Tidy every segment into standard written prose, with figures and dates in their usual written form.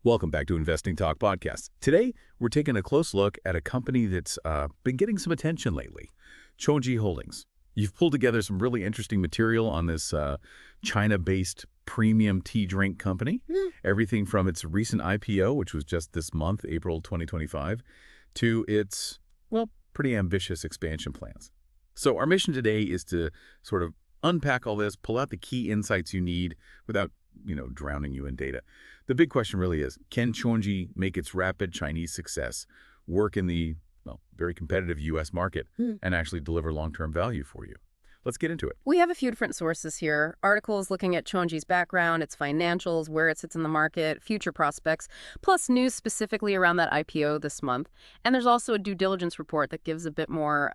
Welcome back to Investing Talk Podcast. Today, we're taking a close look at a company that's been getting some attention lately, Chagee Holdings. You've pulled together some really interesting material on this China-based premium tea drink company. Everything from its recent IPO, which was just this month, April 2025, to its, well, pretty ambitious expansion plans. So our mission today is to sort of unpack all this, pull out the key insights you need without drowning you in data. The big question really is, can Chagee make its rapid Chinese success work in the, well, very competitive U.S. market and actually deliver long-term value for you? Let's get into it. We have a few different sources here. Articles looking at Chagee's background, its financials, where it sits in the market, future prospects, plus news specifically around that IPO this month. And there's also a due diligence report that gives a bit more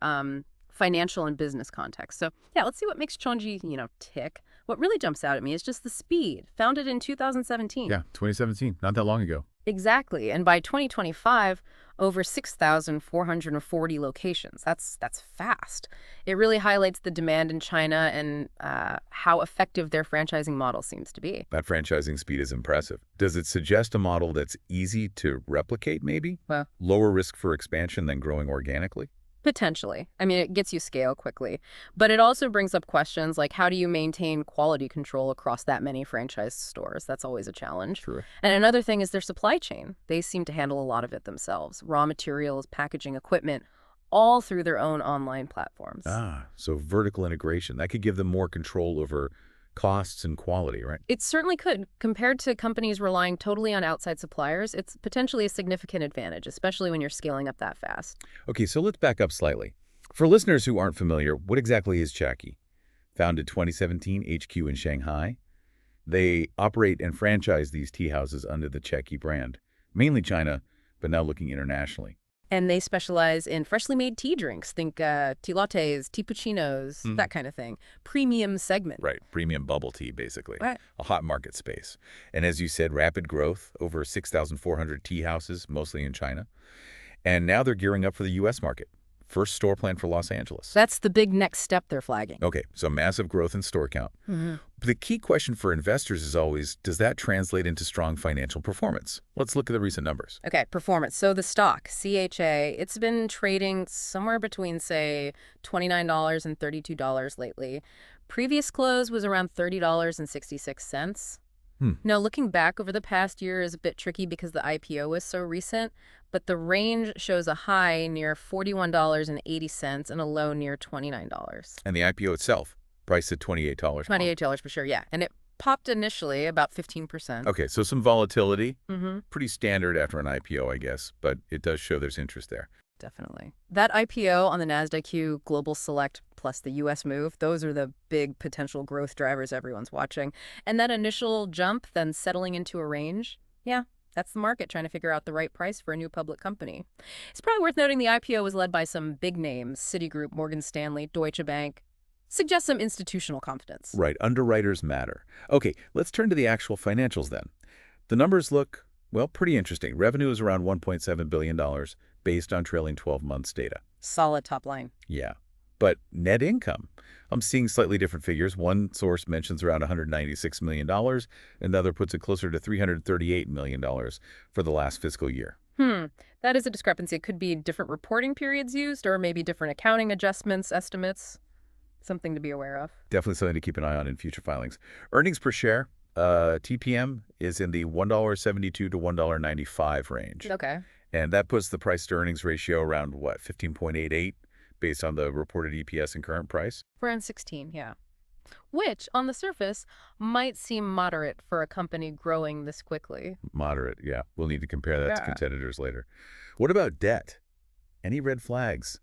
financial and business context. So yeah, let's see what makes Chagee, tick. What really jumps out at me is just the speed. Founded in 2017. Yeah, 2017, not that long ago. Exactly. And by 2025, over 6,440 locations. That's fast. It really highlights the demand in China and how effective their franchising model seems to be. That franchising speed is impressive. Does it suggest a model that's easy to replicate, maybe? Well, lower risk for expansion than growing organically? potentially. I mean, it gets you scale quickly. But it also brings up questions like, how do you maintain quality control across that many franchise stores? That's always a challenge. True. And another thing is their supply chain. They seem to handle a lot of it themselves. Raw materials, packaging equipment, all through their own online platforms. So vertical integration. That could give them more control over costs and quality, right? It certainly could. Compared to companies relying totally on outside suppliers, it's potentially a significant advantage, especially when you're scaling up that fast. Okay, so let's back up slightly. For listeners who aren't familiar, what exactly is Chagee? Founded 2017, HQ in Shanghai. They operate and franchise these tea houses under the Chagee brand, mainly China, but now looking internationally. And they specialize in freshly made tea drinks. Think tea lattes, tea puccinos, that kind of thing. Premium segment. Right, premium bubble tea, basically. Right. A hot market space. And as you said, rapid growth, over 6,400 tea houses, mostly in China. And now they're gearing up for the U.S. market. First store plan for Los Angeles. That's the big next step they're flagging. Okay, so massive growth in store count. But the key question for investors is always, does that translate into strong financial performance? Let's look at the recent numbers. Okay, performance. So the stock, CHA, it's been trading somewhere between, say, $29 and $32 lately. Previous close was around $30.66. Now, looking back over the past year is a bit tricky because the IPO was so recent, but the range shows a high near $41.80 and a low near $29. And the IPO itself, priced at $28. $28 for sure, yeah. And it popped initially about 15%. Okay, so some volatility. Pretty standard after an IPO, I guess, but it does show there's interest there. Definitely. That IPO on the Nasdaq Global Select plus the U.S. move, those are the big potential growth drivers everyone's watching. And that initial jump, then settling into a range, yeah, that's the market trying to figure out the right price for a new public company. It's probably worth noting the IPO was led by some big names, Citigroup, Morgan Stanley, Deutsche Bank. Suggests some institutional confidence. Right, underwriters matter. Okay, let's turn to the actual financials then. The numbers look, well, pretty interesting. Revenue is around $1.7 billion based on trailing 12 months data. Solid top line. Yeah, but net income, I'm seeing slightly different figures. One source mentions around $196 million. Another puts it closer to $338 million for the last fiscal year. That is a discrepancy. It could be different reporting periods used or maybe different accounting adjustments, estimates. Something to be aware of. Definitely something to keep an eye on in future filings. Earnings per share, TPM, is in the $1.72 to $1.95 range. Okay. And that puts the price-to-earnings ratio around, what, 15.88 based on the reported EPS and current price? Around 16, yeah. Which, on the surface, might seem moderate for a company growing this quickly. Moderate, yeah. We'll need to compare that to competitors later. What about debt? Any red flags?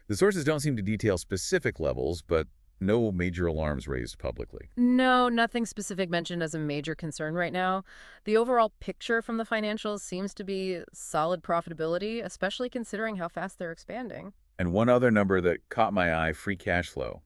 The sources don't seem to detail specific levels, but no major alarms raised publicly. No, nothing specific mentioned as a major concern right now. The overall picture from the financials seems to be solid profitability, especially considering how fast they're expanding. And one other number that caught my eye, free cash flow,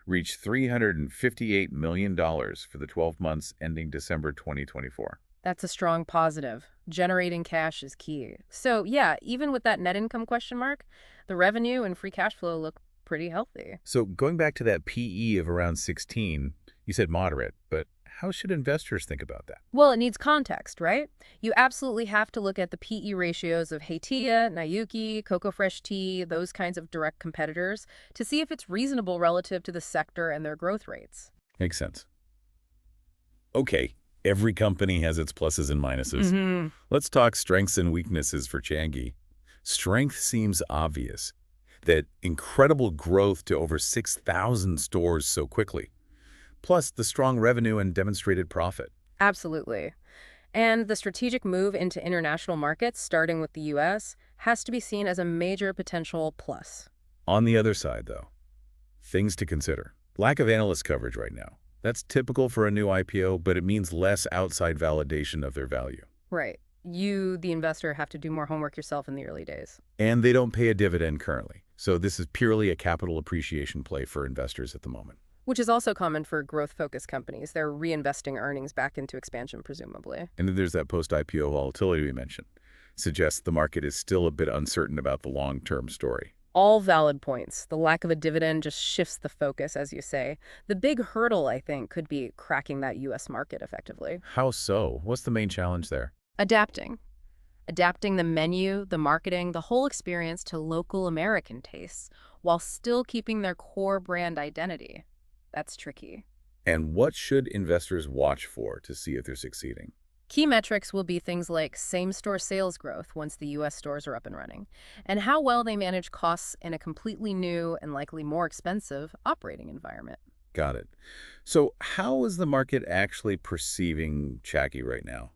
reached $358 million for the 12 months ending December 2024. That's a strong positive. Generating cash is key. So yeah, even with that net income question mark, the revenue and free cash flow look pretty healthy. So going back to that PE of around 16, you said moderate, but How should investors think about that? Well, it needs context, right? You absolutely have to look at the PE ratios of Heitia, Nayuki, Cocoa Fresh Tea, those kinds of direct competitors, to see if it's reasonable relative to the sector and their growth rates. Makes sense. Okay, every company has its pluses and minuses. Hmm. Let's talk strengths and weaknesses for Chagee. Strength seems obvious, that incredible growth to over 6,000 stores so quickly, plus the strong revenue and demonstrated profit. Absolutely. And the strategic move into international markets, starting with the US, has to be seen as a major potential plus. On the other side, though, things to consider. Lack of analyst coverage right now. That's typical for a new IPO, but it means less outside validation of their value. Right. You, the investor, have to do more homework yourself in the early days. And they don't pay a dividend currently. So this is purely a capital appreciation play for investors at the moment. Which is also common for growth-focused companies. They're reinvesting earnings back into expansion, presumably. And then there's that post-IPO volatility we mentioned. Suggests the market is still a bit uncertain about the long-term story. All valid points. The lack of a dividend just shifts the focus, as you say. The big hurdle, I think, could be cracking that U.S. market effectively. How so? What's the main challenge there? Adapting. Adapting the menu, the marketing, the whole experience to local American tastes, while still keeping their core brand identity. That's tricky. And what should investors watch for to see if they're succeeding? Key metrics will be things like same-store sales growth once the U.S. stores are up and running, and how well they manage costs in a completely new and likely more expensive operating environment. Got it. So how is the market actually perceiving Chagee right now?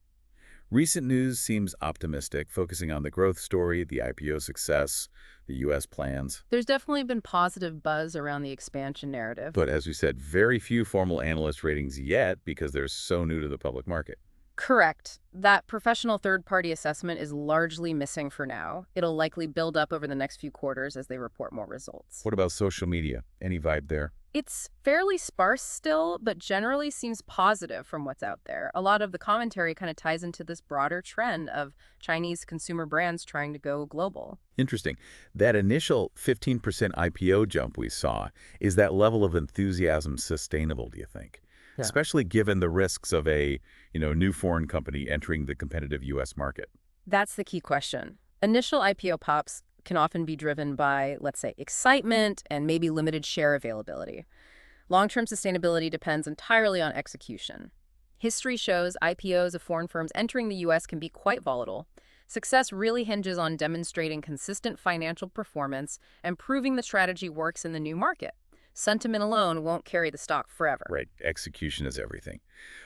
Recent news seems optimistic, focusing on the growth story, the IPO success, the U.S. plans. There's definitely been positive buzz around the expansion narrative. But as we said, very few formal analyst ratings yet because they're so new to the public market. Correct. That professional third-party assessment is largely missing for now. It'll likely build up over the next few quarters as they report more results. What about social media? Any vibe there? It's fairly sparse still, but generally seems positive from what's out there. A lot of the commentary kind of ties into this broader trend of Chinese consumer brands trying to go global. Interesting. That initial 15% IPO jump we saw, is that level of enthusiasm sustainable, do you think? Yeah. Especially given the risks of a, new foreign company entering the competitive U.S. market. That's the key question. Initial IPO pops can often be driven by, let's say, excitement and maybe limited share availability. Long-term sustainability depends entirely on execution. History shows IPOs of foreign firms entering the U.S. can be quite volatile. Success really hinges on demonstrating consistent financial performance and proving the strategy works in the new market. Sentiment alone won't carry the stock forever. Right. Execution is everything.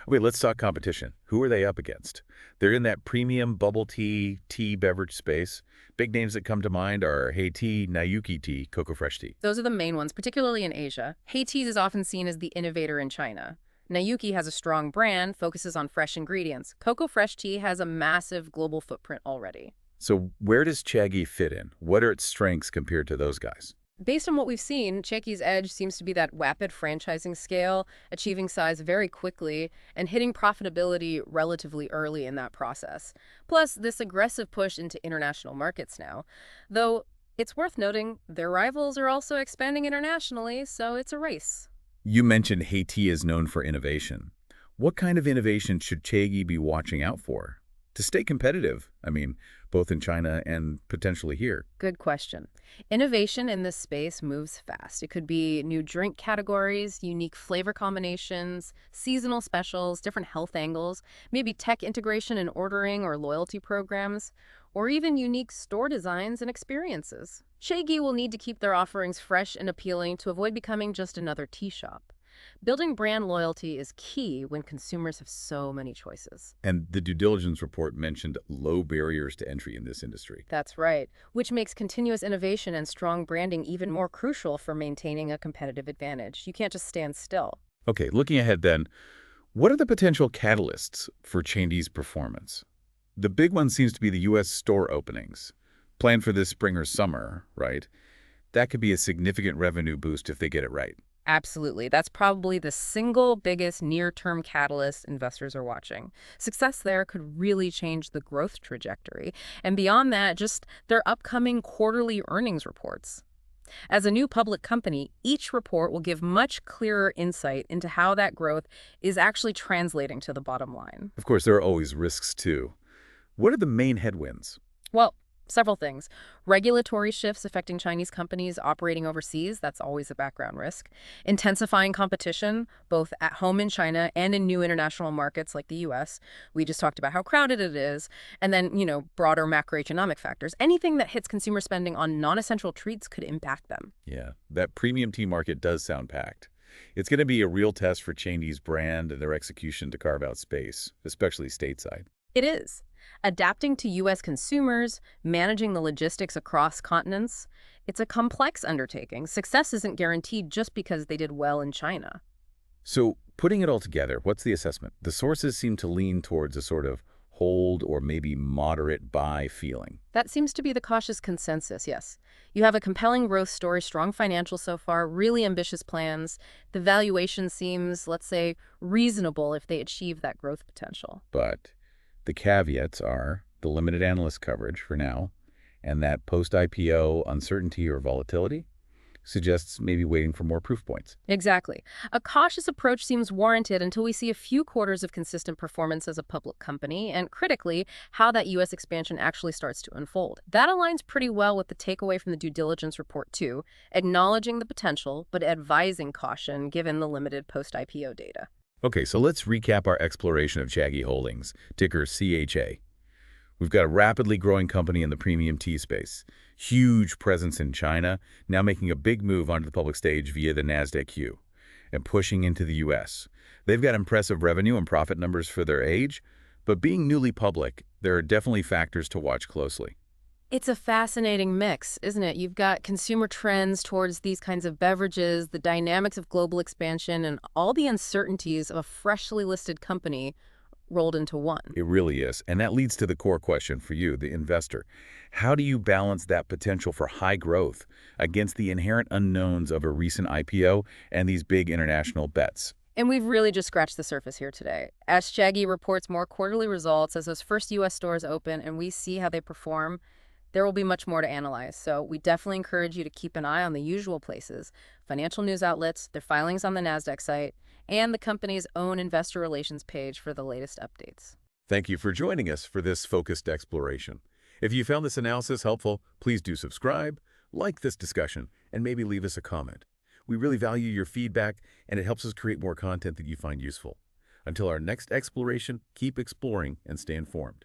Okay, let's talk competition. Who are they up against? They're in that premium bubble tea beverage space. Big names that come to mind are Heitea, Nayuki Tea, Cocoa Fresh Tea. Those are the main ones, particularly in Asia. Heitea is often seen as the innovator in China. Nayuki has a strong brand, focuses on fresh ingredients. Cocoa Fresh Tea has a massive global footprint already. So where does Chagee fit in? What are its strengths compared to those guys? Based on what we've seen, Chagee's edge seems to be that rapid franchising scale, achieving size very quickly, and hitting profitability relatively early in that process. Plus, this aggressive push into international markets now. Though, it's worth noting, their rivals are also expanding internationally, so it's a race. You mentioned Heitea is known for innovation. What kind of innovation should Chagee be watching out for to stay competitive? Both in China and potentially here. Good question. Innovation in this space moves fast. It could be new drink categories, unique flavor combinations, seasonal specials, different health angles, maybe tech integration in ordering or loyalty programs, or even unique store designs and experiences. Chagee will need to keep their offerings fresh and appealing to avoid becoming just another tea shop. Building brand loyalty is key when consumers have so many choices. And the due diligence report mentioned low barriers to entry in this industry. That's right, which makes continuous innovation and strong branding even more crucial for maintaining a competitive advantage. You can't just stand still. Okay, looking ahead then, what are the potential catalysts for Chagee's performance? The big one seems to be the U.S. store openings, planned for this spring or summer, right? That could be a significant revenue boost if they get it right. Absolutely. That's probably the single biggest near-term catalyst investors are watching. Success there could really change the growth trajectory. And beyond that, just their upcoming quarterly earnings reports. As a new public company, each report will give much clearer insight into how that growth is actually translating to the bottom line. Of course, there are always risks too. What are the main headwinds? Well, several things. Regulatory shifts affecting Chinese companies operating overseas, that's always a background risk. Intensifying competition, both at home in China and in new international markets like the US. We just talked about how crowded it is. And then, broader macroeconomic factors. Anything that hits consumer spending on non-essential treats could impact them. Yeah, that premium tea market does sound packed. It's going to be a real test for Chinese brand and their execution to carve out space, especially stateside. It is. Adapting to U.S. consumers, managing the logistics across continents, it's a complex undertaking. Success isn't guaranteed just because they did well in China. So, putting it all together, what's the assessment? The sources seem to lean towards a sort of hold or maybe moderate buy feeling. That seems to be the cautious consensus, yes. You have a compelling growth story, strong financials so far, really ambitious plans. The valuation seems, let's say, reasonable if they achieve that growth potential. But the caveats are the limited analyst coverage for now, and that post-IPO uncertainty or volatility suggests maybe waiting for more proof points. Exactly. A cautious approach seems warranted until we see a few quarters of consistent performance as a public company, and critically, how that U.S. expansion actually starts to unfold. That aligns pretty well with the takeaway from the due diligence report, too, acknowledging the potential, but advising caution given the limited post-IPO data. Okay, so let's recap our exploration of Chagee Holdings, ticker CHA. We've got a rapidly growing company in the premium tea space, huge presence in China, now making a big move onto the public stage via the Nasdaq Q, and pushing into the U.S. They've got impressive revenue and profit numbers for their age, but being newly public, there are definitely factors to watch closely. It's a fascinating mix, isn't it? You've got consumer trends towards these kinds of beverages, the dynamics of global expansion, and all the uncertainties of a freshly listed company rolled into one. It really is, and that leads to the core question for you, the investor. How do you balance that potential for high growth against the inherent unknowns of a recent IPO and these big international bets? And we've really just scratched the surface here today. As Chagee reports more quarterly results, as those first U.S. stores open and we see how they perform, there will be much more to analyze. So we definitely encourage you to keep an eye on the usual places: financial news outlets, their filings on the Nasdaq site, and the company's own investor relations page for the latest updates. Thank you for joining us for this focused exploration. If you found this analysis helpful, please do subscribe, like this discussion, and maybe leave us a comment. We really value your feedback, and it helps us create more content that you find useful. Until our next exploration, keep exploring and stay informed.